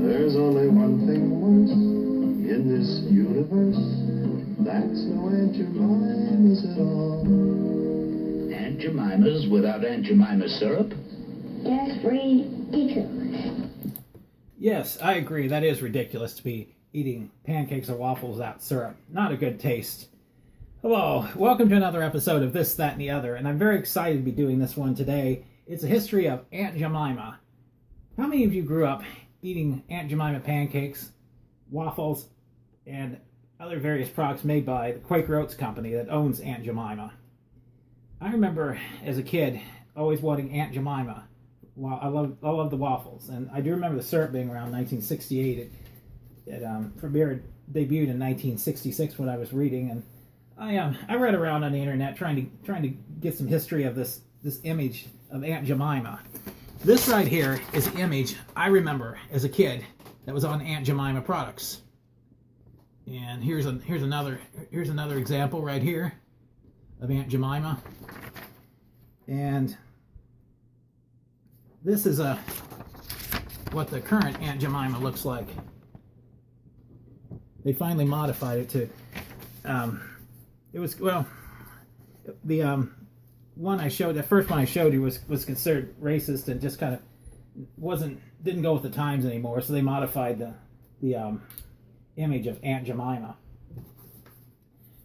There's only one thing worse in this universe. That's no Aunt Jemima's at all. Aunt Jemima's without Aunt Jemima syrup? That's ridiculous. Yes, I agree. That is ridiculous to be eating pancakes or waffles without syrup. Not a good taste. Hello, welcome to another episode of This, That, and the Other, and I'm very excited to be doing this one today. It's a history of Aunt Jemima. How many of you grew up eating Aunt Jemima pancakes, waffles, and other various products made by the Quaker Oats company that owns Aunt Jemima? I remember as a kid always wanting Aunt Jemima. Well, I love the waffles, and I do remember the syrup being around 1968. It debuted in 1966 when I was reading, and I read around on the internet trying to get some history of this image of Aunt Jemima. This right here is the image I remember as a kid that was on Aunt Jemima products. And here's another example right here of Aunt Jemima. And this is what the current Aunt Jemima looks like. They finally modified it to the one I showed, the first one I showed you was considered racist and just kind of didn't go with the times anymore, so they modified the image of Aunt Jemima.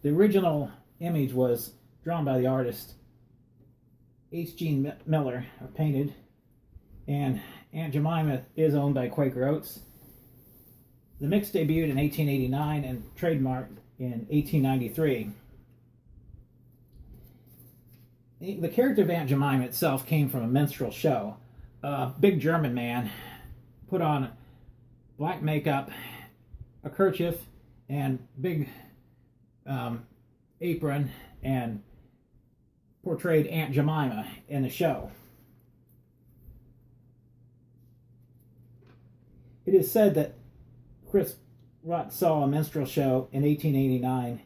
The original image was drawn by the artist H. Gene Miller, or painted, and Aunt Jemima is owned by Quaker Oats. The mix debuted in 1889 and trademarked in 1893. The character of Aunt Jemima itself came from a minstrel show. A big German man put on black makeup, a kerchief, and big apron, and portrayed Aunt Jemima in the show. It is said that Chris Rutt saw a minstrel show in 1889,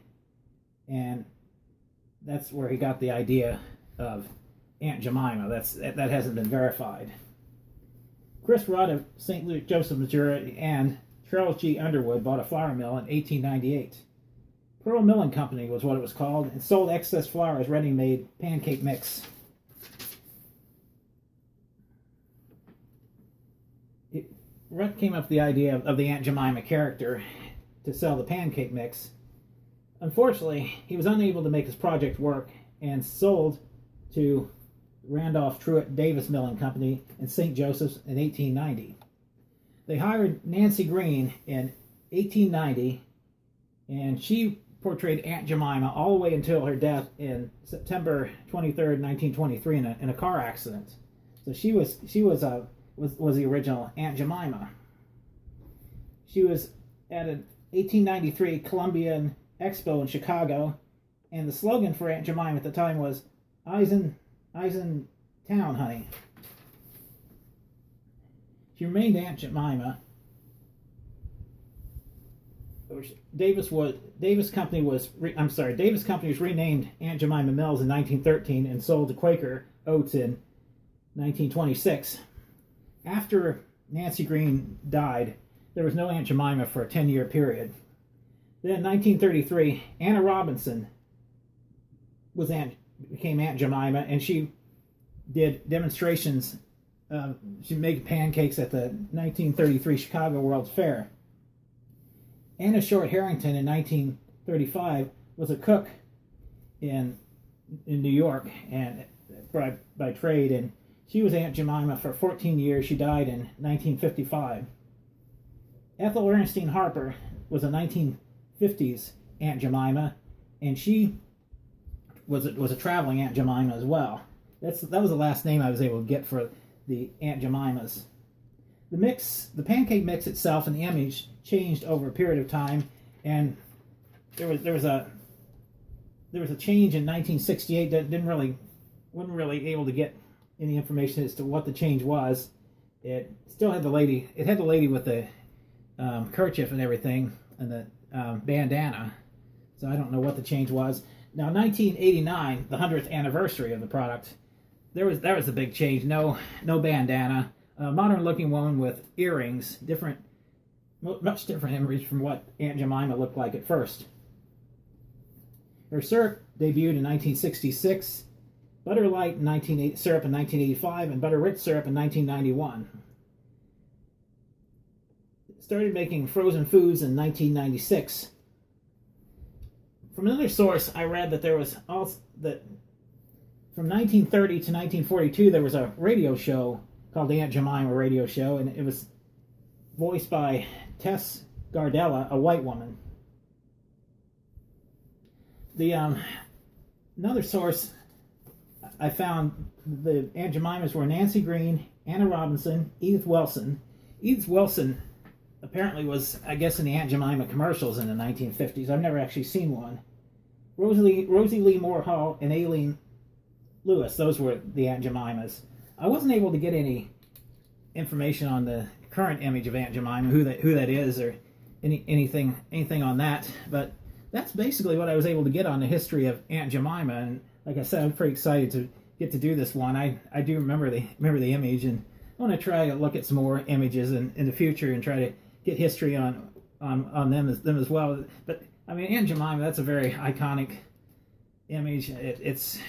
and that's where he got the idea of Aunt Jemima. That hasn't been verified. Chris Rutt of St. Louis Joseph, Missouri, and Charles G. Underwood bought a flour mill in 1898. Pearl Milling Company was what it was called, and sold excess flour as ready-made pancake mix. Rutt came up with the idea of the Aunt Jemima character to sell the pancake mix. Unfortunately, he was unable to make his project work and sold to Randolph Truett Davis Milling Company in St. Joseph's in 1890. They hired Nancy Green in 1890, and she portrayed Aunt Jemima all the way until her death in September 23rd, 1923, in a car accident. So she was the original Aunt Jemima. She was at an 1893 Columbian Expo in Chicago, and the slogan for Aunt Jemima at the time was Eisen Town, honey. She remained Aunt Jemima. Davis Company was renamed Aunt Jemima Mills in 1913 and sold to Quaker Oats in 1926. After Nancy Green died, there was no Aunt Jemima for a 10-year period. Then in 1933, Anna Robinson became Aunt Jemima, and she did demonstrations. She made pancakes at the 1933 Chicago World's Fair. Anna Short Harrington in 1935 was a cook in New York and by trade, and she was Aunt Jemima for 14 years. She died in 1955. Ethel Ernestine Harper was a 1950s Aunt Jemima, and she was a traveling Aunt Jemima as well. That was the last name I was able to get for the Aunt Jemimas. The pancake mix itself and the image changed over a period of time, and there was a change in 1968 that wasn't really able to get any information as to what the change was. It still had the lady. It had the lady with the kerchief and everything, and the bandana. So I don't know what the change was. Now, 1989, the 100th anniversary of the product, that was the big change. No bandana, a modern-looking woman with earrings, much different image from what Aunt Jemima looked like at first. Her syrup debuted in 1966, Butter Light syrup in 1985, and Butter Rich syrup in 1991. Started making frozen foods in 1996. From another source, I read that there was also that from 1930 to 1942 there was a radio show called the Aunt Jemima Radio Show, and it was voiced by Tess Gardella, a white woman. The another source I found, the Aunt Jemimas were Nancy Green, Anna Robinson, Edith Wilson. Edith Wilson apparently was, I guess, in the Aunt Jemima commercials in the 1950s. I've never actually seen one. Rosie Lee Moore Hall and Aileen Lewis, those were the Aunt Jemimas. I wasn't able to get any information on the current image of Aunt Jemima, who that is, or anything on that, but that's basically what I was able to get on the history of Aunt Jemima. And like I said, I'm pretty excited to get to do this one. I do remember the image, and I want to try to look at some more images in the future and try to get history on them as well. But I mean, Aunt Jemima, that's a very iconic image. It's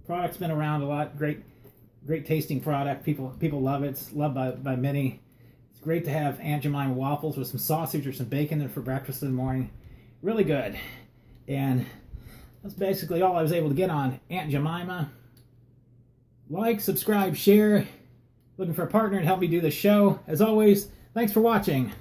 product's been around a lot. Great tasting product. People love it. It's loved by many. It's great to have Aunt Jemima waffles with some sausage or some bacon in for breakfast in the morning. Really good. And that's basically all I was able to get on Aunt Jemima. Like, subscribe, share. Looking for a partner to help me do this show. As always, thanks for watching.